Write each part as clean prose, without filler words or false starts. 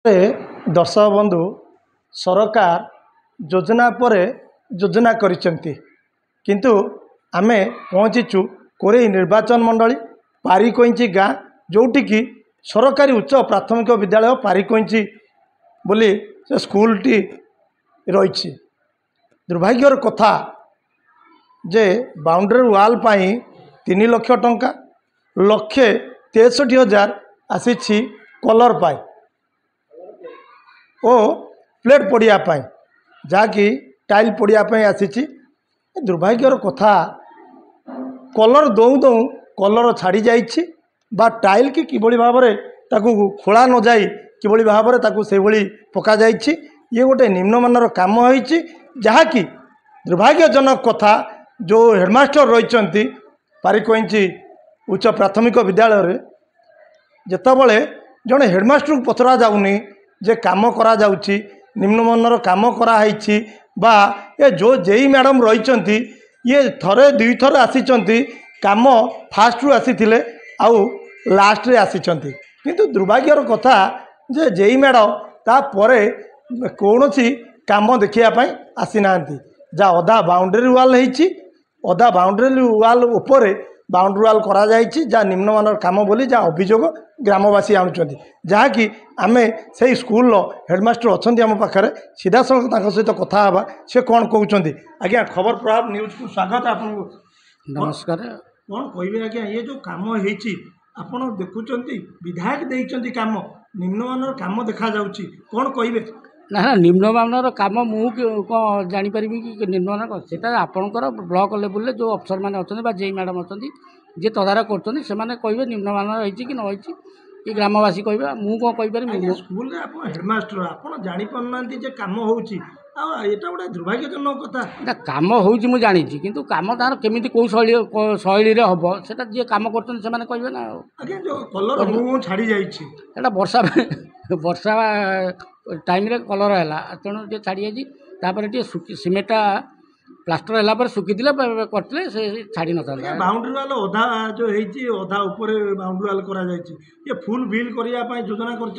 दर्शक बंधु सरकार योजना पर योजना करिसेंती किंतु आमे पहुँचीचु कोरे निर्वाचन मंडली पारिकोइंची गाँ जोटिकी सरकारी उच्च प्राथमिक विद्यालय पारिकोइंची बोली से स्कूलटी रही। दुर्भाग्यर कथा जे बाउंड्री वाल पाई 3 लाख टंका 1,63,000 आसी कलर पाई ओ प्लेट पड़िया जहाँकि टाइल पड़िया आसी। दुर्भाग्यर कथा कलर दौ दौ कलर छाड़ी जाइछि बा टाइल की किभली भाव में ताकू खोला न जाई किभली भाव में ताकू से भली पका जाइछि। ये गोटे निम्नमानर काम होइछि जहाँकि दुर्भाग्यजनक कथा जो हेडमास्टर रही पारिकोइंची उच्च प्राथमिक विद्यालय जेतबले जड़े हेडमास्टर को पचरा जाउनी जे काम करा जाउछि निम्नमानर काम कराई बा ये जो जेई मैडम रही ये थरे दुई थर आसी काम फास्ट आसी आउ लास्ट रे आसी किंतु दुर्भाग्यर कथा जे जेई मैडम तापर कौन काम देखापी आसी ना जा अधा बाउंड्री वाल होती अधा बाउंड्री वाल उपर बाउंड्री वाल करा जाइछि जा निम्नमानर काम बोली जा अभियोग ग्रामवासी आणुचंती जहाँकि आमे से स्कूल हेडमास्टर अच्छा आम पाखे सीधा सड़क सहित कथा हाँ से कौन कहते आज्ञा खबर प्रभाव न्यूज को स्वागत आपको नमस्कार। कौन कहे आज्ञा ये जो कम होती आपड़ देखुं विधायक देइचंती काम निम्नमानर काम देखा जाउछि कौन कहे ना ना निम्नमानर काम मु कौन जापर कि निम्नमान सेटा आपणकर ब्लॉक लेवल जो अफसर मैंने अच्छा जेई मैडम अच्छा जी तदारख कर निम्नमानर होती कि नई कि ग्रामवासी कह मु कौन कहीपर स्कूल हेडमास्टर आप जापाना कम होटा गोटे दुर्भाग्यजनक कथा ना कम हो जानी किंतु काम तार केमी कौ शैली हम से जी कम कर कहे ना जो कलर छाड़ी जाइए वर्षा वर्षा टाइम रे कलर है तेणु टे छाड़ी जापर सीमेंटा प्लास्टर है सुखी करते से छाड़ी ना बाउंड्री वाल अधा जो अधा ऊपर बाउंड्री वाल करा ये फुल बिल करने योजना कर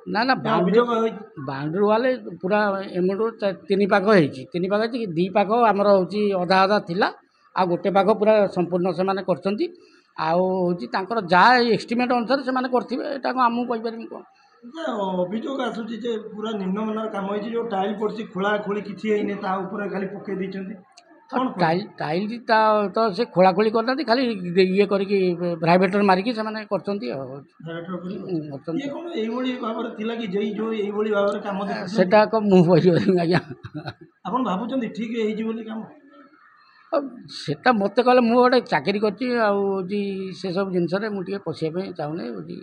ना ना बाउंड्री वाल पूरा एमटू 3 पाख होती 3 पाख कि 2 पाख आमर हूँ अधा अधा थिला आ गोटे पाख पूरा संपूर्ण से कर जहाँ एस्टिमेट अनुसार से करते आमको कहीपर कौन अभियोग आसूची पूरा निम्नमानर काम होती जो टाइल पड़ी खोला खोली किसी खाली पकई देते टाइल तो से खोलाखोली करना खाली ये करके प्राइवेटर मारिकी से सेटा मुझे आज्ञा आप भावुं ठीक है सेटा मत कहले मु गोटे चाकरी कर सब जिनस मुझे पशिया चाहूनी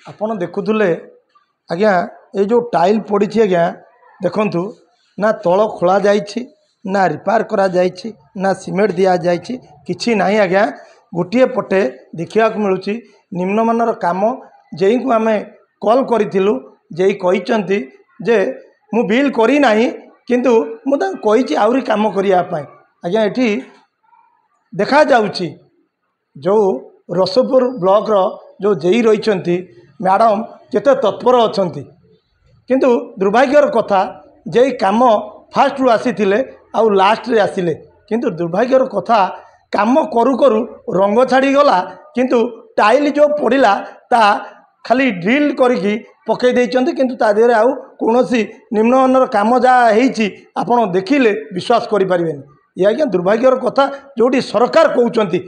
आपन देखुले आज्ञा ये जो टाइल पड़ी आज्ञा देखु ना तल खोला जाइछि ना रिपेयर करा जाइछि ना सीमेंट दिया जाइछि किछि नाही आज्ञा गोटे पटे देखा मिलूँ निम्नमानर काम जेई को आमे कॉल करिथिलु जेई कहिचंती जे मु बिल करी नाही किंतु मु ता कहिछि आउरी काम करिया पाए आज्ञा एठी देखा जाउछि जो रसपुर ब्लॉक रो जो जेई रहिचंती मैडम केते तत्पर अछंती किंतु दुर्भाग्यर कथा जे काम फास्ट रु आसी आउ लास्ट रे आसिले किंतु दुर्भाग्यर कथा काम करू करू रंग छाड़ी गला किंतु टाइल जो पड़िला ता खाली ड्रिल करके पकई देइचंती किंतु ता देहरे आउ कोनोसी निम्नमानर काम जा हेइची आपण देखिले विश्वास करि परिबेनी। ये आज्ञा दुर्भाग्यर कथा जोटी सरकार कहउचंती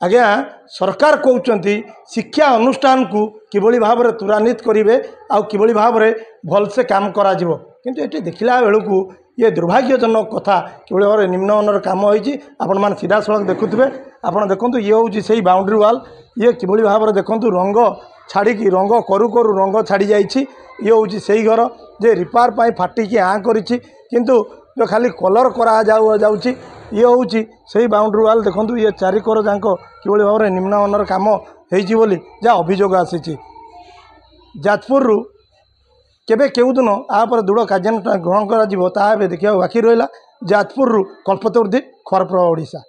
आज्ञा सरकार कहउचंती शिक्षा अनुष्ठान को किभली भाव में त्वरान्वित करेंगे आउ किभली भाव में भलसे काम करा जिवो किंतु ये देखला बेलू ये दुर्भाग्यजनक कथा किभली भाव में निम्नमानर काम होइछि आपण मान सीधा सड़क देखुथिबे आपण देखंतु ये होउछि सेही बाउंड्री वाल ये किभली भाव में देखंतु रंग छाड़ी रंग करू करू रंग छाड़ी जाइछि ये होउछि सेही घर जे रिपेयर पाई फाटिकी आँ करिछि किंतु जो खाली कलर करा जाउछि ये होउछि सेही बाउंड्री वाल देखंतु ये चारिकर जाक किभली भाव में निम्नमानर काम होइछि बोली जा अभियोग आसी जाजपुर केबे केउदिन आपर दृढ़ कार्यानुष्ठान ग्रहण करा देखा बाकी रहा जाजपुर कल्पतरू खबरप्रभाव ओडिशा।